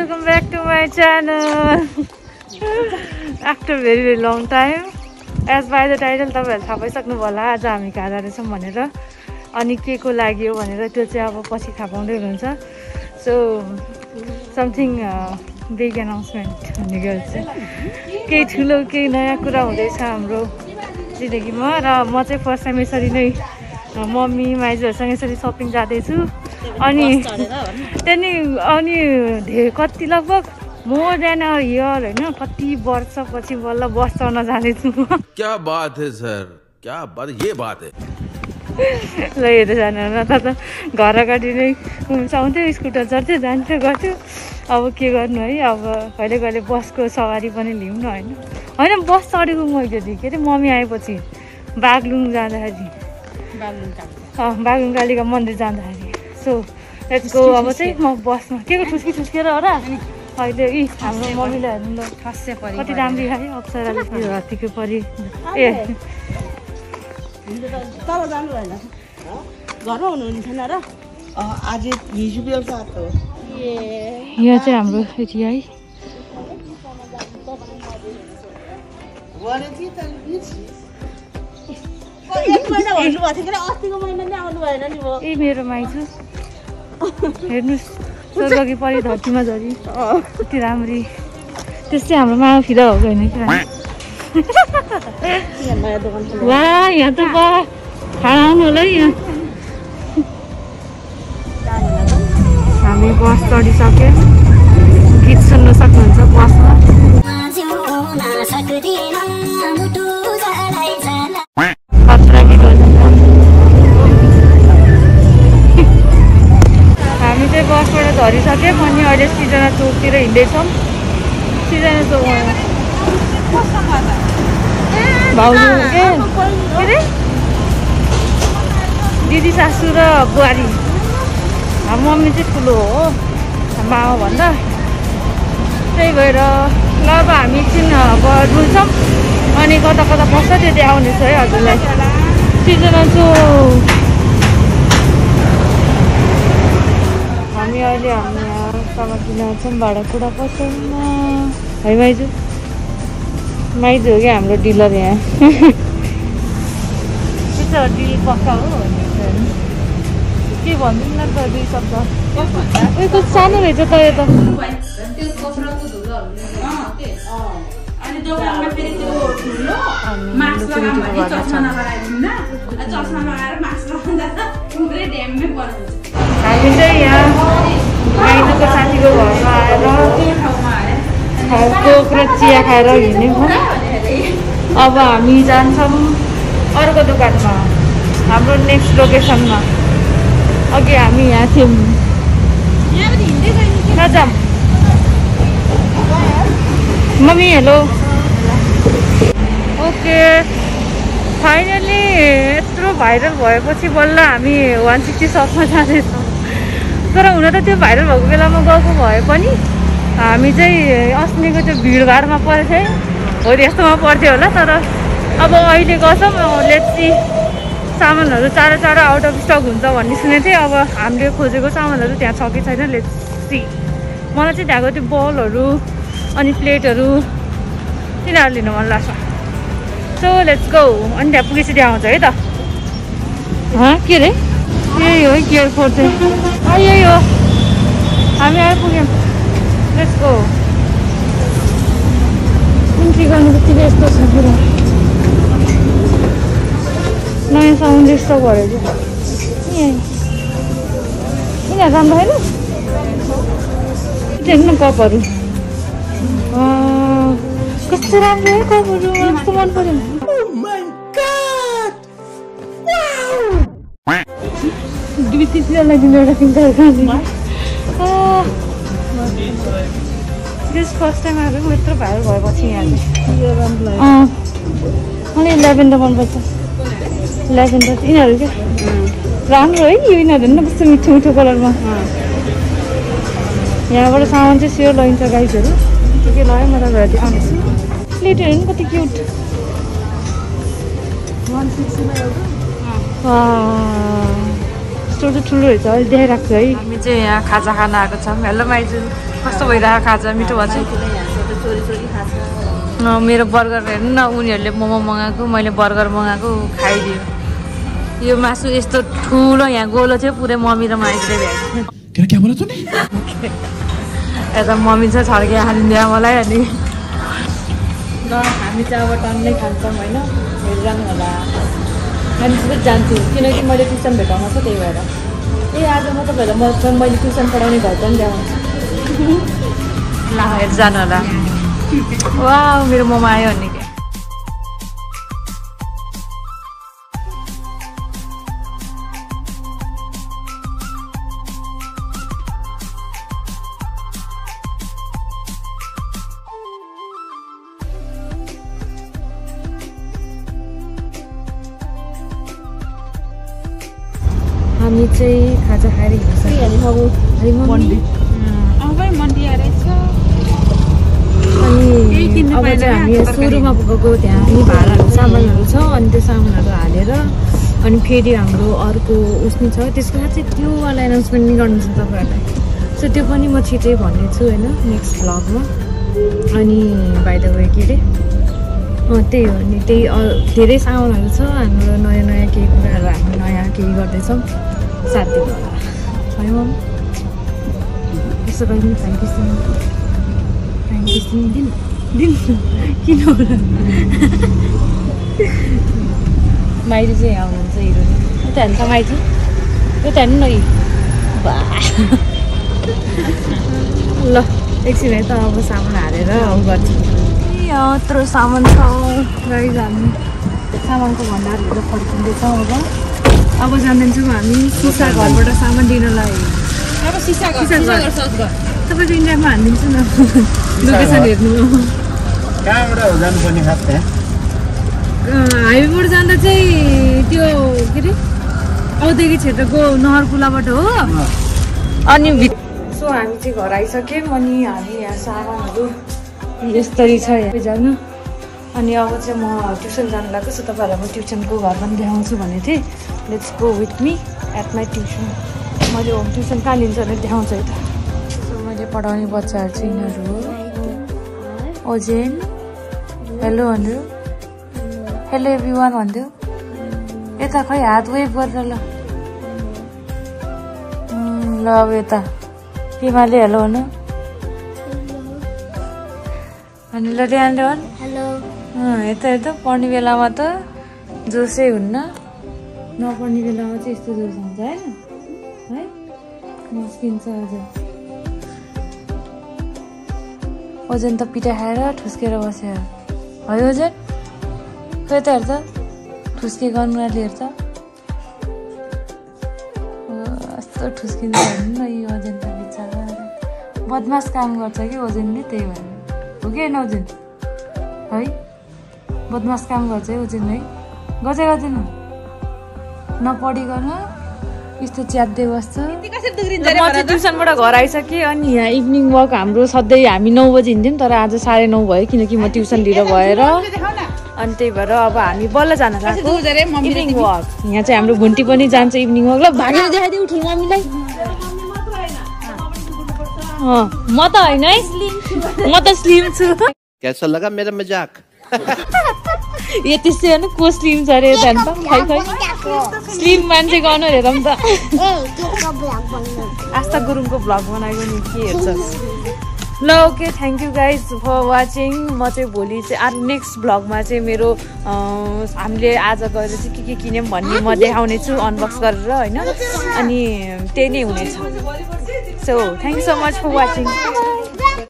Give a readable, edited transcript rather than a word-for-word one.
welcome back to my channel. After very long time, as by the title तपाईहरुले थाहा पाइसक्नु होला आज हामी कहाँ जाँदैछौं भनेर अनि के को लागि हो भनेर त्यो चाहिँ अब पछि थाहा पाउँदै हुनुहुन्छ. So something big announcement भन्ने गर्छ. केही ठुलो केही नयाँ कुरा हुँदैछ हाम्रो जिन्दगीमा र म चाहिँ फर्स्ट टाइम यसरी नै मम्मी माइजूहरुसँग यसरी शपिङ जाँदैछु. अनि कति लगभग मोर देन अ इयर हैन कति वर्षपछि बल्ल बस चढ्न जाँदैछु. क्या बात है सर, क्या बात, ये बात है. ल हेर्दै जानु न त घर अगाडि नै कुम्चाउँथ्यो स्कुटर चढ्थ्यो जान्थ्यो गर्थ्यो. अब के गर्नु है, अब कहिले कहिले बसको सवारी पनि लिउँ न हैन. हैन बस चढेको मैले के अरे मम्मी आएपछि बागलुङ जाँदाखेरि बागलुङ कालीका मन्दिर जाँदाखेरि. So let's go. अब चाहिँ म बसमा के को ठुस्किएर हो र अहिले हाम्रो मम्मीलाई हेर्नु ल कति राम्रो खायो अप्सराले त्यो हात्तीको परि. ए तल जानु भएन घरमा हुनुहुन्छ न र आज हिजो बेलुका हो. यहाँ चाहिँ हाम्रो यति है ए मेरो माइजू हेर्नुहोस् स्वर्गकी परि धरतीमा झरी कति राम्री. त्यस्तै हाम्रो मामा फिदा हो होइन कि वा यहाँ त बा खाना आउनु होला है. यहाँ हामी बस चढिसक्यो. गीत सुन्न सक्नुहुन्छ बसमा. हामी चाहिँ बसबाट झरिसक्यौँ अनि अहिले सिजना चोकतिर हिँड्दैछौँ. सिजना चोक भाउजू के अरे दिदी सासू र बुहारी. हाम्रो मम्मी चाहिँ ठुलो हो मामा भन्दा. त्यही भएर ल अब हामी एकछिन डुल्छौँ अनि कता कता बस्छ त्यो देखाउनेछु है हजुरलाई. सिजना चोक हामी अहिले हामी यहाँ सामान किन्न छौँ भाँडाकुँडा पसलमा है माइजू. माइजू हो क्या हाम्रो डिलर यहाँ. त्यो डिल पक्का हो के भनिदिनु न त दुई शब्द. त्यो सानो रहेछ त यो त. हामी चाहिँ यहाँ माइजूको साथीको घरमा आएर कोक र चिया खाएर हिँडेको. अब हामी जान्छौँ अर्को दोकानमा हाम्रो नेक्स्ट लोकेसनमा. अघि हामी यहाँ थियौँ जाऊँ. Mummy hello. ओके फाइनली यत्रो भाइरल भएपछि बल्ल हामी 160 सकमा जाँदैछौँ. तर हुन त त्यो भाइरल भएको बेलामा गएको भए पनि हामी चाहिँ अस्तिको त्यो भिडभाडमा परेको थियौँ हो त्यस्तोमा पर्थ्यो होला. तर अब अहिले गछौँ लेट्स सी. सामानहरू चाँडो चाँडो आउट अफ स्टक हुन्छ भन्ने सुनेको थिएँ. अब हामीले खोजेको सामानहरू त्यहाँ छ कि छैन लेट्स सी. मलाई चाहिँ त्यहाँको त्यो बलहरू अनि प्लेटहरू तिनीहरू लिनु मन लाग्छ. So let's go. अनि त्यहाँ पुगेपछि त्यहाँ आउँछ है त. के अरे यही हो है एयरपोर्ट चाहिँ. यही हो हामी आइपुग्यौँ. Let's go. इन्ट्री गर्नु बित्तिकै यस्तो छ पुरा नयाँ साउन्ड स्टक गरेको. यिनीहरू राम्रो होइन हेर्नु कपहरू कस्तो राम्रो है कपहरू. कस्तो मन पर्यो. एउटा दिस फर्स्ट टाइम आएको यत्रो भाइरल भएपछि यहाँ मलाई ल्याभेन्डर मनपर्छ. ल्याभेन्डर यिनीहरू क्या राम्रो है. यो यिनीहरू हेर्नु कस्तो मिठो मिठो कलरमा. यहाँबाट सामान चाहिँ स्योर लैन्छ गाइजहरू. के लाग्यो म तपाईँहरू आउँदैछु. प्लेटहरू पनि कति क्युट. 160 स्टोर चाहिँ ठुलो रहेछ अहिले देखाइरहेको छु है हामी चाहिँ यहाँ खाजा खान आएको छौँ हेलो माइजू कस्तो भइरहेको खाजा मिठो भन्छ मेरो बर्गर हेर्नु न उनीहरूले मोमो मगाएको मैले बर्गर मगाएको खाइदियो यो मासु यस्तो ठुलो यहाँ गोलो थियो पुरै मम्मी र माइजूले भ्याएको यता मम्मी चाहिँ छड्के हालिदियो मलाई अनि ल हामी चाहिँ अब टन्नै खान्छौँ होइन हेरिरहनु होला हामी चाहिँ जान्छु किनकि मैले ट्युसन भेटाउनु छ त्यही भएर आज म तपाईँहरूलाई मैले ट्युसन पढाउने घर पनि ल्याउँछु ल हेर जानु होला वा मेरो मोमो आयो भने क्या हामी चाहिँ खाजा खाएर हिँड्छौँ अनि अब चाहिँ हामी सुरुमा गएको त्यहाँ पनि भाडाहरू सामानहरू छ अनि त्यो सामानहरू हालेर अनि फेरि हाम्रो अर्को उसनी छ त्यसको बाद चाहिँ त्योवाला एनाउन्समेन्ट नि गर्नु छ तपाईँहरूलाई सो त्यो पनि म छिटै भन्नेछु होइन नेक्स्ट भ्लगमा अनि बाइ द वे के अरे त्यही हो नि त्यही धेरै सामानहरू छ हाम्रो नयाँ नयाँ केही कुराहरू हामी नयाँ केही गर्दैछौँ साथ दिनु होला है मम यसो गरिदिनु दिन किन होला माइली चाहिँ यहाँ हुनुहुन्छ हिरोइन यता हेर्नु त माइली यता हेर्नु न ल एकछिन है त अब सामान हालेर गर्छु यत्रो सामान छ गाडी हामी सामानको भण्डारहरू फर्किँदैछौँ अब जाँदैछौँ हामी सिसा घरबाट सामान दिनलाई तपाईँको इन्डियामा हानिदिन्छु न लोकेसन हेर्नु हाइवेबाट जाँदा चाहिँ त्यो के अरे औद्योगिक क्षेत्रको नहरकुलाबाट हो अनि सो हामी चाहिँ घर आइसक्यौँ अनि हामी यहाँ सामानहरू यस्तरी छ यहाँ जानु अनि अब चाहिँ म ट्युसन जानु लाग्छु सो तपाईँहरूलाई म ट्युसनको घर पनि देखाउँछु भनेको थिएँ let's go with me at my tuition मैले होम ट्युसन कहाँ लिन्छ भने देखाउँछु है त सो मैले पढाउने बच्चाहरू चाहिँ यिनीहरू हो ओजेन हेलो भन्दियो हेलो एभ्री वान भन्दियो यता खै हात वेभ गरेर ल अब यता हिमाले हेलो भन्नु अनि ल ध्यान हेलो यता यता पढ्ने बेलामा त जोसै हुन्न नपढ्ने बेलामा चाहिँ यस्तो जोस हुन्छ होइन है निस्किन्छ अझै ओजन त पिठा खाएर ठुस्केर बस्यो है ओजन खै त हेर्छ ठुस्के गर्नुले हेर्छ यस्तो ठुस्किन्छ हेर्नु न यो ओजन त बिचरा बदमास काम गर्छ कि ओजनले त्यही भएर हो कि होइन ओजन है बदमास काम गर्छ है ओजन है गर्दैन नपढिकन यस्तो च्यात्दै बस्छ म चाहिँ ट्युसनबाट घर आइसकेँ अनि यहाँ इभिनिङ वक हाम्रो सधैँ हामी 9 बजी हिँड्थ्यौँ तर आज 9:30 भयो किनकि म ट्युसन लिएर भएर अनि त्यही भएर अब हामी बल्ल जान लाग्छौँ इभिनिङ वक यहाँ चाहिँ हाम्रो घुन्टी पनि जान्छ इभिनिङ वक ल भागेर देखाइदिउँ ठुलो मम्मीलाई म त होइन है म त स्लिम छु कैसा लगा मेरा मजाक यो त्यस्तै होइन को स्लिम छ अरे यता त खै स्लिम मान्छे गर्नु अरे त आस्था गुरुङको भ्लग बनाएको नि के हेर्छ ल okay thank you guys for watching म चाहिँ भोलि चाहिँ नेक्स्ट भ्लगमा चाहिँ मेरो हामीले आज गएर चाहिँ के किन्यौँ भन्ने म देखाउने छु अनबक्स गरेर होइन अनि त्यही नै हुनेछ so thank you so much for watching